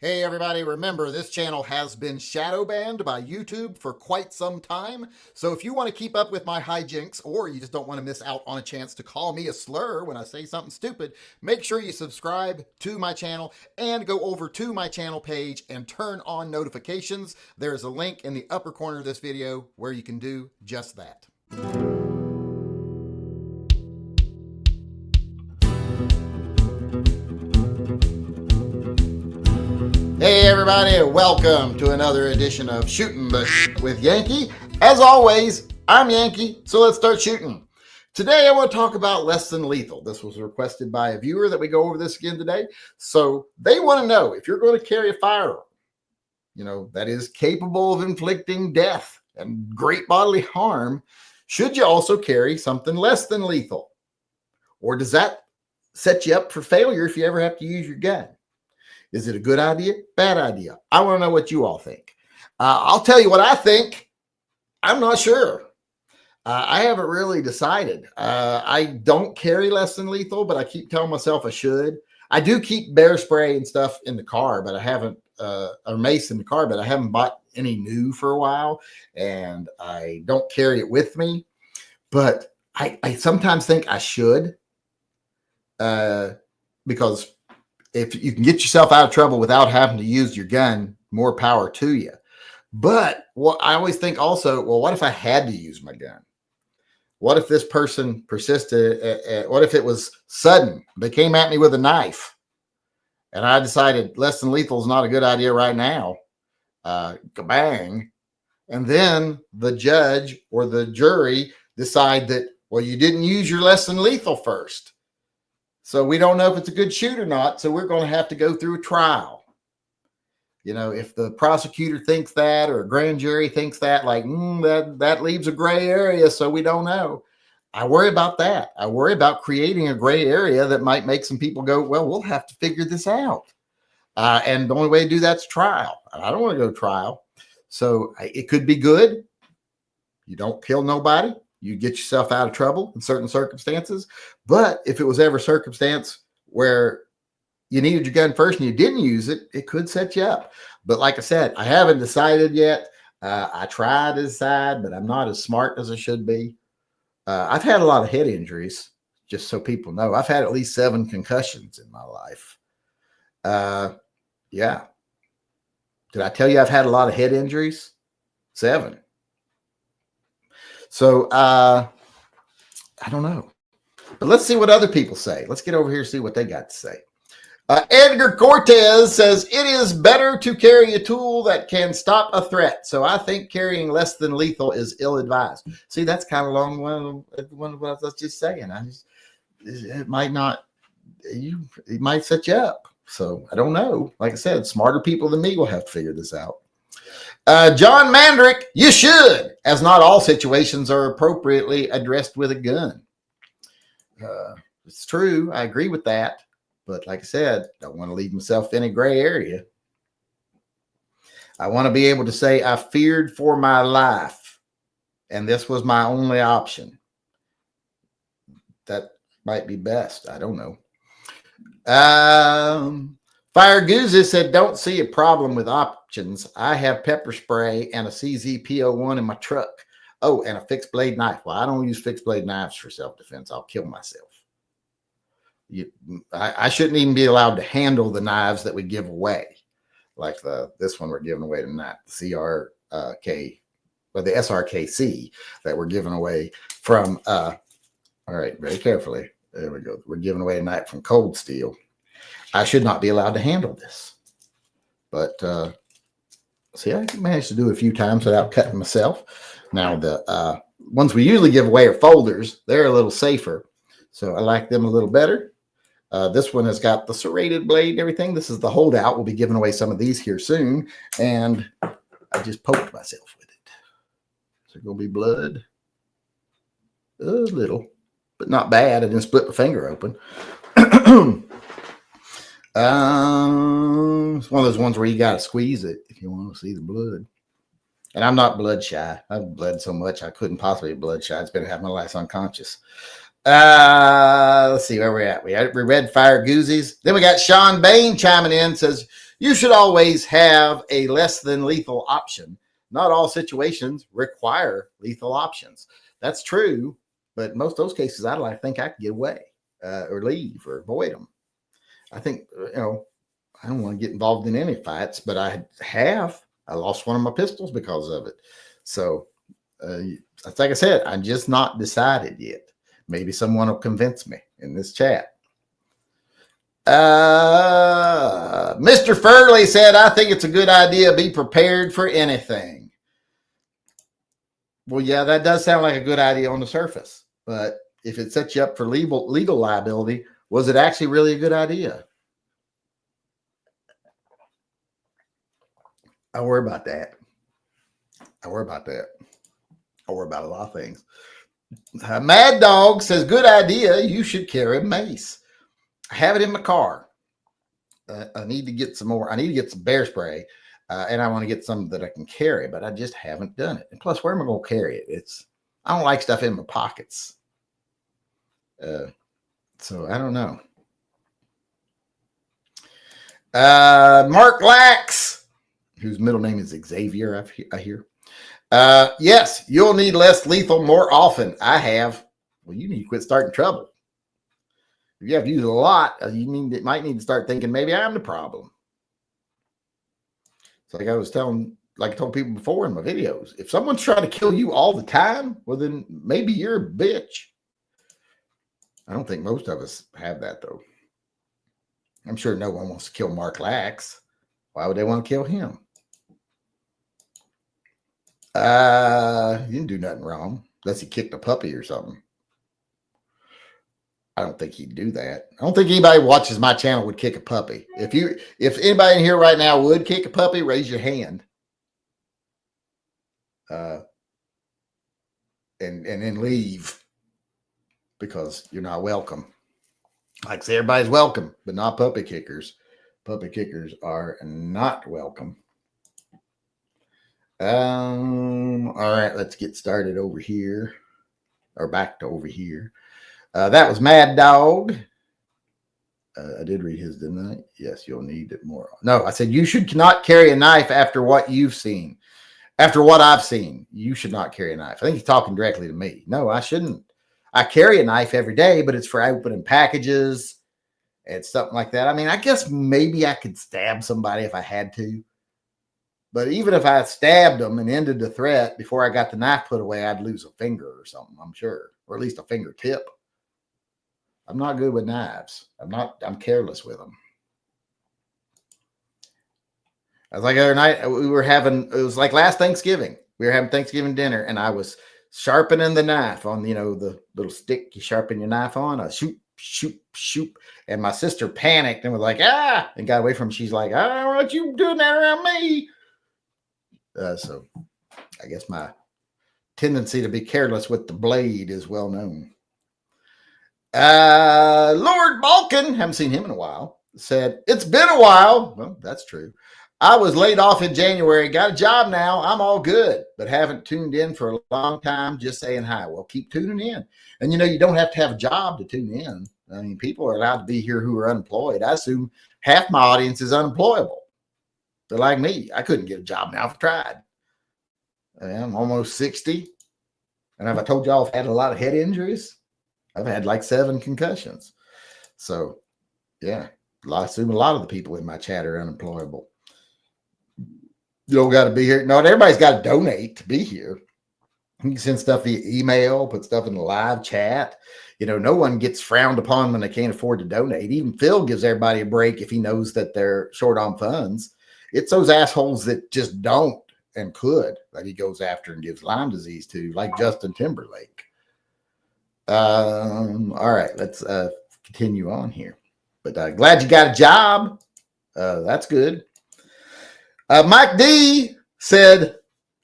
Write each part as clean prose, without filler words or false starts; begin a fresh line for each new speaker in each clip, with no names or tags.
Hey everybody, remember this channel has been shadow banned by YouTube for quite some time. So if you want to keep up with my hijinks or you just don't want to miss out on a chance to call me a slur when I say something stupid, make sure you subscribe to my channel and go over to my channel page and turn on notifications. There's a link in the upper corner of this video where you can do just that. Hey everybody, welcome to another edition of Shooting the with Yankee. As always, I'm Yankee, so let's start shooting. Today I want to talk about less than lethal. This was requested by a viewer that we go over this again today. So they want to know if you're going to carry a firearm, that is capable of inflicting death and great bodily harm, should you also carry something less than lethal? Or does that set you up for failure if you ever have to use your gun? Is it a good idea? Bad idea? I want to know what you all think. I'll tell you what I think. I'm not sure. I haven't really decided. I don't carry less than lethal, but I keep telling myself I should. I do keep bear spray and stuff in the car, but I haven't, or mace in the car, but I haven't bought any new for a while, and I don't carry it with me. But I sometimes think I should, because if you can get yourself out of trouble without having to use your gun, more power to you. But what I always think also, well, what if I had to use my gun? What if this person persisted? What if it was sudden? They came at me with a knife and I decided less than lethal is not a good idea right now. Kabang. And then the judge or the jury decide that, well, you didn't use your less than lethal first. So we don't know if it's a good shoot or not. So we're going to have to go through a trial. If the prosecutor thinks that or a grand jury thinks that, like, that leaves a gray area. So we don't know. I worry about that. I worry about creating a gray area that might make some people go, well, we'll have to figure this out. And the only way to do that's trial. I don't want to go to trial. So it could be good. You don't kill nobody. You get yourself out of trouble in certain circumstances. But if it was ever a circumstance where you needed your gun first and you didn't use it, it could set you up. But like I said, I haven't decided yet. I tried to decide, but I'm not as smart as I should be. I've had a lot of head injuries, just so people know. I've had at least 7 concussions in my life. Yeah. Did I tell you I've had a lot of head injuries? 7. So I don't know. But let's see what other people say. Let's get over here and see what they got to say. Edgar Cortez says, it is better to carry a tool that can stop a threat. So I think carrying less than lethal is ill-advised. See, that's kind of along one of what I was just saying. It might not, it might set you up. So I don't know. Like I said, smarter people than me will have to figure this out. John Mandrick, you should, as not all situations are appropriately addressed with a gun. It's true. I agree with that. But like I said, don't want to leave myself in a gray area. I want to be able to say I feared for my life, and this was my only option. That might be best. I don't know. Fire Goozes said, don't see a problem with options. I have pepper spray and a CZ-P01 in my truck. Oh, and a fixed blade knife. Well, I don't use fixed blade knives for self-defense. I'll kill myself. I shouldn't even be allowed to handle the knives that we give away. Like this one we're giving away tonight, the CRK, or the SRKC that we're giving away from, all right, very carefully. There we go. We're giving away tonight from Cold Steel. I should not be allowed to handle this. But see, I managed to do it a few times without cutting myself. Now, the ones we usually give away are folders. They're a little safer. So I like them a little better. This one has got the serrated blade and everything. This is the holdout. We'll be giving away some of these here soon. And I just poked myself with it. Is there going to be blood? A little, but not bad. I didn't split my finger open. It's one of those ones where you got to squeeze it if you want to see the blood. And I'm not blood shy. I've bled so much I couldn't possibly be blood shy. It's been half my life unconscious. Let's see where we're at. We read Fire Goozies. Then we got Sean Bain chiming in, says, You should always have a less than lethal option. Not all situations require lethal options. That's true, but most of those cases, I think I could get away or leave or avoid them. I think, I don't want to get involved in any fights, but I lost one of my pistols because of it. So, like I said, I'm just not decided yet. Maybe someone will convince me in this chat. Mr. Furley said, I think it's a good idea. Be prepared for anything. Well, yeah, that does sound like a good idea on the surface. But if it sets you up for legal liability, was it actually really a good idea? I worry about that. I worry about a lot of things. Mad Dog says, good idea. You should carry a mace. I have it in my car. I need to get some more. I need to get some bear spray. And I want to get some that I can carry, but I just haven't done it. And plus, where am I going to carry it? I don't like stuff in my pockets. So I don't know. Mark Lax, whose middle name is Xavier, I hear. Yes, you'll need less lethal more often. I have. Well, you need to quit starting trouble. If you have to use it a lot, you might need to start thinking maybe I'm the problem. It's like I told people before in my videos, if someone's trying to kill you all the time, well, then maybe you're a bitch. I don't think most of us have that, though. I'm sure no one wants to kill Mark Lax. Why would they want to kill him? He didn't do nothing wrong unless he kicked a puppy or something. I don't think he'd do that. I don't think anybody who watches my channel would kick a puppy. If anybody in here right now would kick a puppy, raise your hand. And then leave because you're not welcome. Like I say, everybody's welcome, but not puppy kickers. Puppy kickers are not welcome. All right, let's get started over here, or back to over here. That was Mad Dog. I did read his, didn't I? Yes, you'll need it more. No, I said you should not carry a knife after what you've seen. After what I've seen, you should not carry a knife. I think he's talking directly to me. No, I shouldn't. I carry a knife every day, but it's for opening packages and something like that. I mean, I guess maybe I could stab somebody if I had to. But even if I stabbed them and ended the threat before I got the knife put away, I'd lose a finger or something, I'm sure. Or at least a fingertip. I'm not good with knives. I'm careless with them. I was like the other night, it was like last Thanksgiving. We were having Thanksgiving dinner and I was sharpening the knife on, the little stick you sharpen your knife on. Shoot, shoot, shoot. And my sister panicked and was like, and got away from me. She's like, I don't want you doing that around me. So I guess my tendency to be careless with the blade is well known. Lord Balkan, haven't seen him in a while, said, it's been a while. Well, that's true. I was laid off in January, got a job now. I'm all good, but haven't tuned in for a long time. Just saying hi. Well, keep tuning in. And, you don't have to have a job to tune in. I mean, people are allowed to be here who are unemployed. I assume half my audience is unemployable. They're like me. I couldn't get a job now if I tried. I'm almost 60. And have I told y'all I've had a lot of head injuries? I've had like 7 concussions. So, yeah, I assume a lot of the people in my chat are unemployable. You don't got to be here. No, everybody's got to donate to be here. You can send stuff via email, put stuff in the live chat. No one gets frowned upon when they can't afford to donate. Even Phil gives everybody a break if he knows that they're short on funds. It's those assholes that just don't and could that he goes after and gives Lyme disease to, like Justin Timberlake. All right, let's continue on here. But glad you got a job. That's good. Mike D said,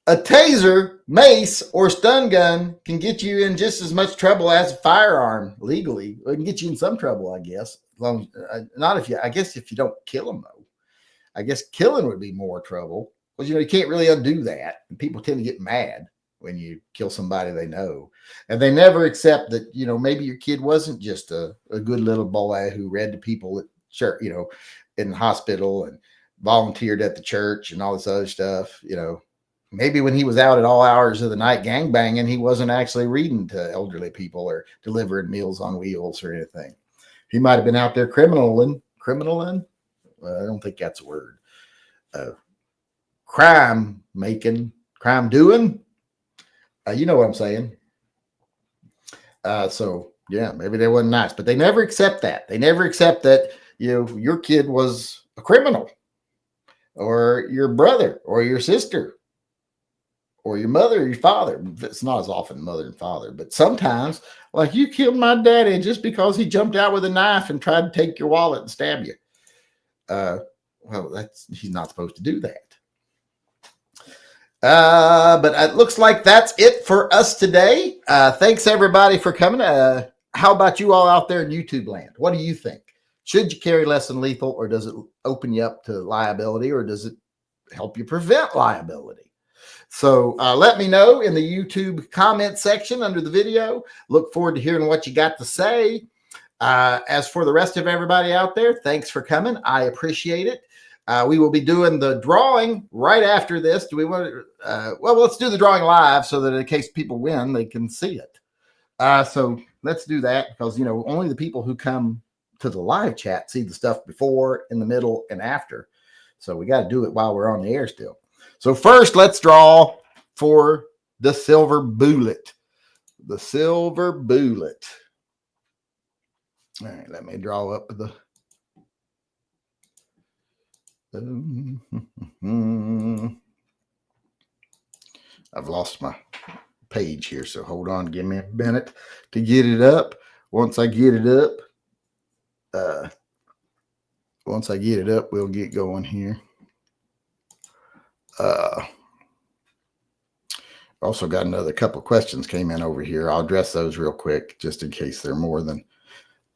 a taser, mace, or stun gun can get you in just as much trouble as a firearm legally. It can get you in some trouble, I guess. I guess if you don't kill them, though. I guess killing would be more trouble. Because, you can't really undo that. And people tend to get mad when you kill somebody they know. And they never accept that, maybe your kid wasn't just a good little boy who read to people at church, in the hospital. And volunteered at the church and all this other stuff. Maybe when he was out at all hours of the night gangbanging, he wasn't actually reading to elderly people or delivering Meals on Wheels or anything. He might have been out there criminaling. Well, I don't think that's a word. Crime doing. You know what I'm saying? So yeah, maybe they wasn't nice, but they never accept that. They never accept that your kid was a criminal, or your brother, or your sister, or your mother, or your father. It's not as often mother and father, but sometimes, like, you killed my daddy just because he jumped out with a knife and tried to take your wallet and stab you. Well, he's not supposed to do that. But it looks like that's it for us today. Thanks everybody for coming. How about you all out there in YouTube land? What do you think? Should you carry less than lethal, or does it open you up to liability, or does it help you prevent liability? So let me know in the YouTube comment section under the video. Look forward to hearing what you got to say. As for the rest of everybody out there, thanks for coming. I appreciate it. We will be doing the drawing right after this. Do we want to? Well, let's do the drawing live so that in case people win, they can see it. So let's do that, because only the people who come to the live chat see the stuff before, in the middle, and after. So we got to do it while we're on the air still. So first, let's draw for the silver bullet. The silver bullet. All right, let me draw up the. I've lost my page here, so hold on. Give me a minute to get it up. Once I get it up, we'll get going here. Also got another couple of questions came in over here. I'll address those real quick, just in case they're more than.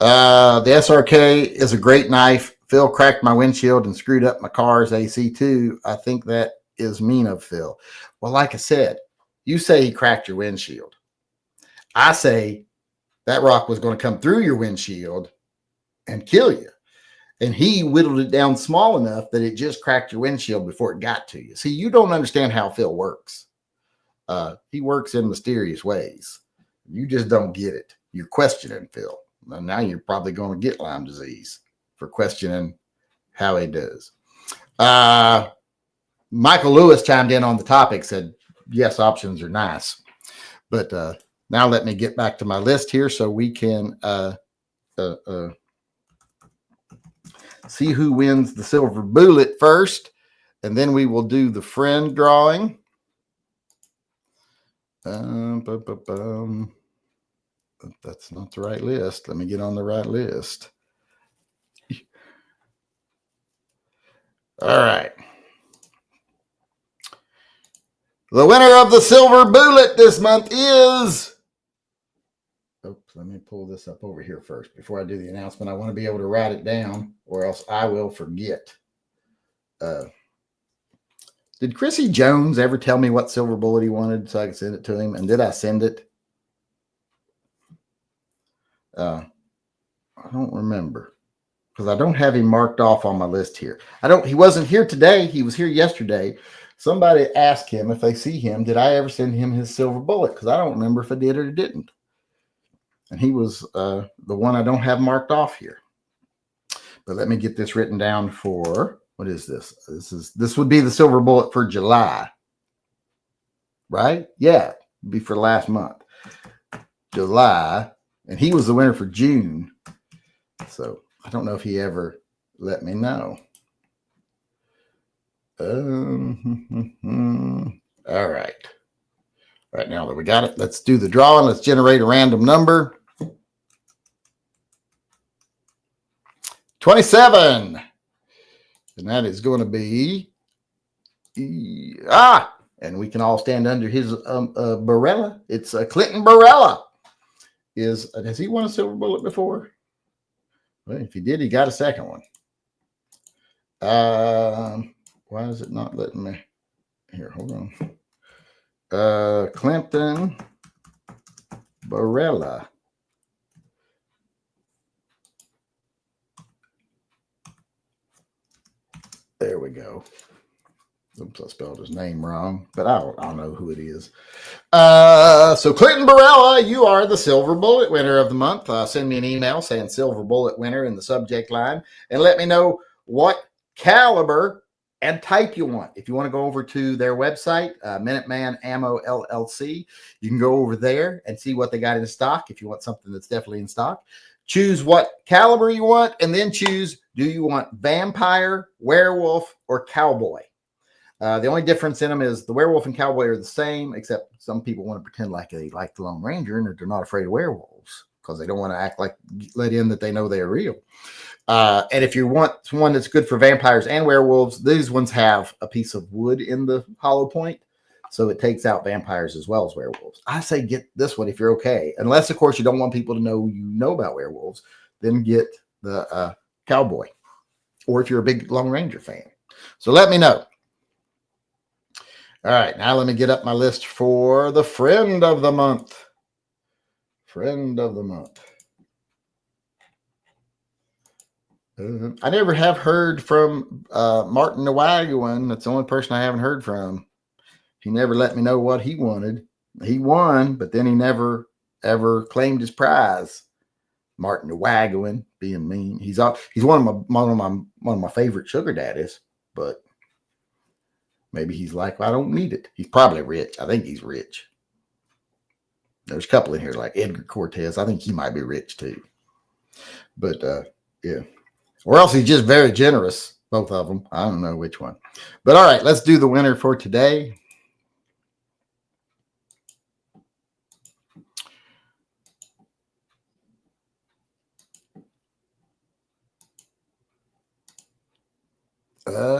The SRK is a great knife. Phil cracked my windshield and screwed up my car's AC too. I think that is mean of Phil. Well, like I said, you say he cracked your windshield. I say that rock was going to come through your windshield and kill you. And he whittled it down small enough that it just cracked your windshield before it got to you. See, you don't understand how Phil works. He works in mysterious ways. You just don't get it. You're questioning Phil. Now you're probably going to get Lyme disease for questioning how he does. Michael Lewis chimed in on the topic, said, yes, options are nice. But now let me get back to my list here so we can see who wins the silver bullet first. And then we will do the friend drawing. That's not the right list. Let me get on the right list. All right. The winner of the silver bullet this month is. Oops, let me pull this up over here first before I do the announcement. I want to be able to write it down, or else I will forget. Did Chrissy Jones ever tell me what silver bullet he wanted so I could send it to him? And did I send it? I don't remember, because I don't have him marked off on my list here. He wasn't here today. He was here yesterday. Somebody asked him if they see him, did I ever send him his silver bullet? Because I don't remember if I did or didn't. And he was the one I don't have marked off here. But let me get this written down for, what is this? This would be the silver bullet for July. Right? Yeah, it'd be for last month. July. And he was the winner for June. So I don't know if he ever let me know. All right. Right now that we got it, let's do the drawing. Let's generate a random number. 27. And that is going to be, and we can all stand under his Barella. It's Clinton Barella. Has he won a silver bullet before? Well, if he did, he got a second one. Why is it not letting me? Here, hold on. Clinton Barella. There we go. Oops, I spelled his name wrong, but I'll know who it is. So Clinton Barella, you are the Silver Bullet winner of the month. Send me an email saying Silver Bullet winner in the subject line and let me know what caliber and type you want. If you want to go over to their website, Minuteman Ammo LLC, you can go over there and see what they got in stock. If you want something that's definitely in stock, choose what caliber you want and then choose, do you want vampire, werewolf, or cowboy? The only difference in them is the werewolf and cowboy are the same, except some people want to pretend like they like the Lone Ranger and they're not afraid of werewolves because they don't want to act like let in that they know they are real. And if you want one that's good for vampires and werewolves, these ones have a piece of wood in the hollow point, so it takes out vampires as well as werewolves. I say get this one if you're okay, unless of course you don't want people to know you know about werewolves. Then get the cowboy, or if you're a big Lone Ranger fan. So let me know. All right, now let me get up my list for the friend of the month. Friend of the month. I never have heard from Martin Nawaguan. That's the only person I haven't heard from. He never let me know what he wanted. He won, but then he never ever claimed his prize. Martin Nawaguan, being mean. He's one of my favorite sugar daddies, but maybe he's like, well, I don't need it. He's probably rich. I think he's rich. There's a couple in here like Edgar Cortez. I think he might be rich too. But yeah. Or else he's just very generous. Both of them. I don't know which one. But all right, let's do the winner for today.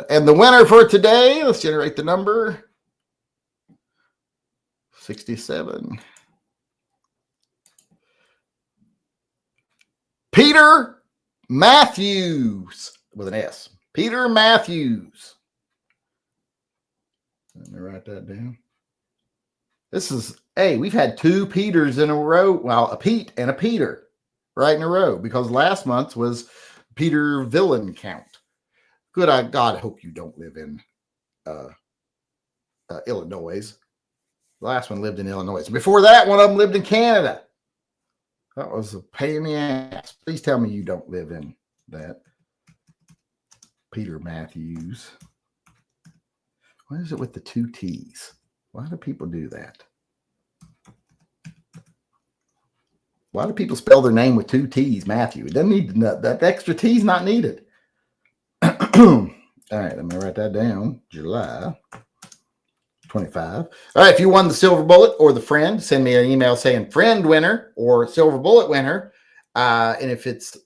And the winner for today, let's generate the number. 67. Peter Matthews with an S. Peter Matthews. Let me write that down. This is, hey, we've had two Peters in a row. Well, a Pete and a Peter right in a row because last month was Peter Villain count. Good God, I hope you don't live in Illinois. The last one lived in Illinois. Before that, one of them lived in Canada. That was a pain in the ass. Please tell me you don't live in that. Peter Matthews. What is it with the two T's? Why do people do that? Why do people spell their name with two T's, Matthew? It doesn't need that extra T's not needed. All right, let me write that down. July 25. All right, if you won the Silver Bullet or the friend, send me an email saying friend winner or Silver Bullet winner. And if it's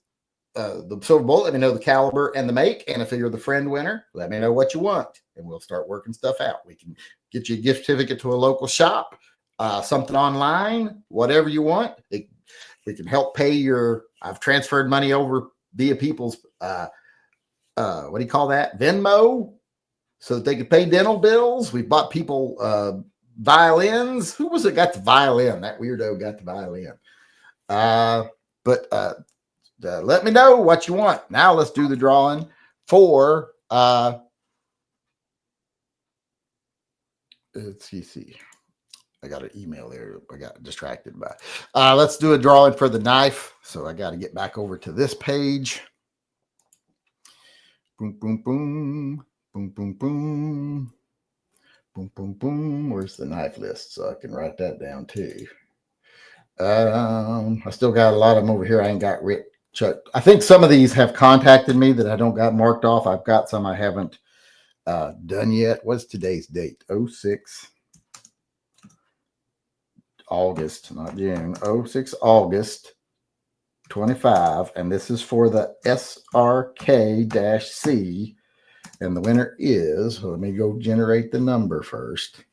the Silver Bullet, let me know the caliber and the make. And if you're the friend winner, let me know what you want. And we'll start working stuff out. We can get you a gift certificate to a local shop, something online, whatever you want. We can help pay your, I've transferred money over via people's, what do you call that? Venmo, so that they could pay dental bills. We bought people violins. Who was it got the violin? That weirdo got the violin. But let me know what you want. Now let's do the drawing for, let's see. I got an email there. I got distracted by. Let's do a drawing for the knife. So I got to get back over to this page. Boom, boom, boom. Boom, boom, boom. Boom, boom, boom. Where's the knife list? So I can write that down too. I still got a lot of them over here. I ain't got Rick. I think some of these have contacted me that I don't got marked off. I've got some I haven't done yet. What's today's date? 06 August, not June. 06 August 25. And this is for the SRK-C. And the winner is, let me go generate the number first.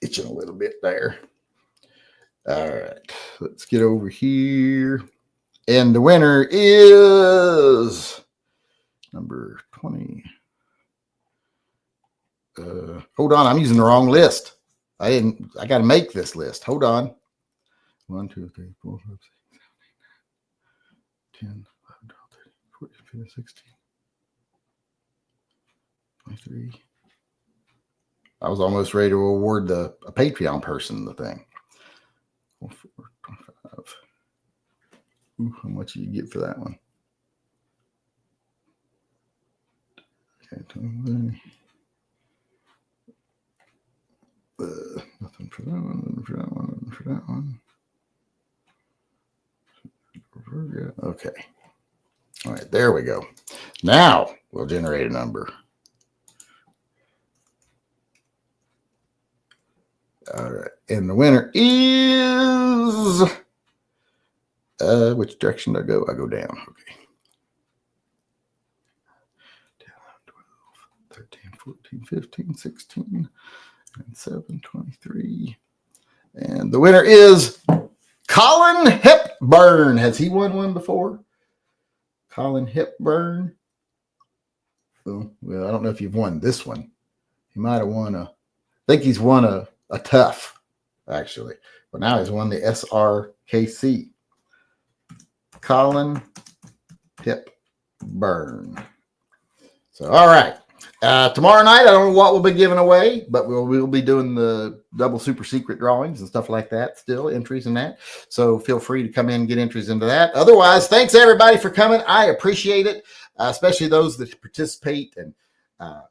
Itching a little bit there. All right, let's get over here. And the winner is number 20. Hold on, I'm using the wrong list. I got to make this list. Hold on. 1, 2, 3, 4, 5, 6, 7, 8, 9, 10, 11, 12, 13, 14, 15, 16. 23. I was almost ready to award a Patreon person the thing. 4, 25. Ooh, how much do you get for that one? Okay, 20. Nothing for that one, nothing for that one, nothing for that one. Okay. All right, there we go. Now we'll generate a number. All right, and the winner is, which direction do I go? I go down. Okay. 10, 12, 13, 14, 15, 16, and 7, 23. And the winner is Colin Hepburn. Has he won one before? Colin Hepburn. Oh, well, I don't know if you've won this one. He might have won I think he's won a tough, actually. But now he's won the SRKC. Colin Hepburn. So, all right. Tomorrow night, I don't know what we'll be giving away, but we'll be doing the double super secret drawings and stuff like that still, entries in that. So feel free to come in and get entries into that. Otherwise, thanks everybody for coming. I appreciate it, especially those that participate and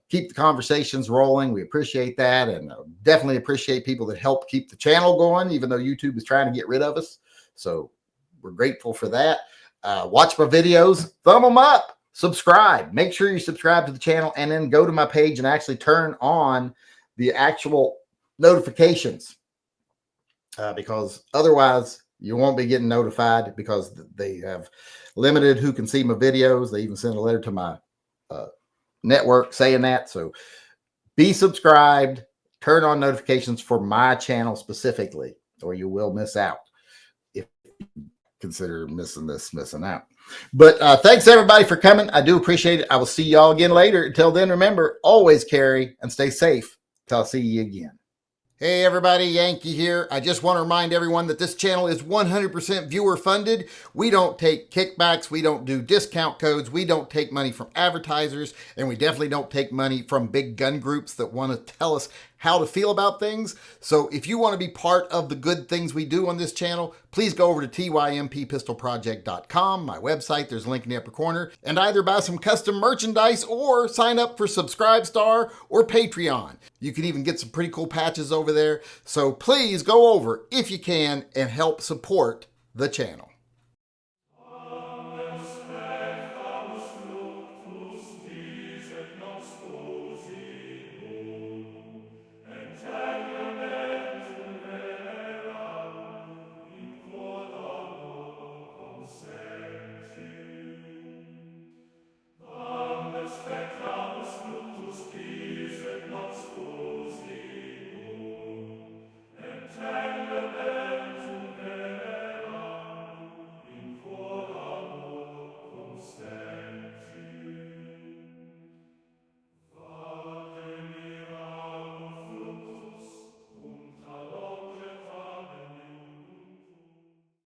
keep the conversations rolling. We appreciate that, and definitely appreciate people that help keep the channel going, even though YouTube is trying to get rid of us. So we're grateful for that. Watch my videos, thumb them up. Subscribe. Make sure you subscribe to the channel and then go to my page and actually turn on the actual notifications because otherwise you won't be getting notified because they have limited who can see my videos. They even sent a letter to my network saying that. So be subscribed, turn on notifications for my channel specifically, or you will miss out if you consider missing out. But thanks everybody for coming. I do appreciate it. I will see y'all again later. Until then, remember, always carry and stay safe. Till I see you again. Hey everybody, Yankee here. I just want to remind everyone that this channel is 100% viewer funded. We don't take kickbacks. We don't do discount codes. We don't take money from advertisers. And we definitely don't take money from big gun groups that want to tell us how to feel about things. So if you want to be part of the good things we do on this channel, please go over to tympistolproject.com, my website. There's a link in the upper corner, and either buy some custom merchandise or sign up for Subscribestar or Patreon. You can even get some pretty cool patches over there. So please go over if you can and help support the channel.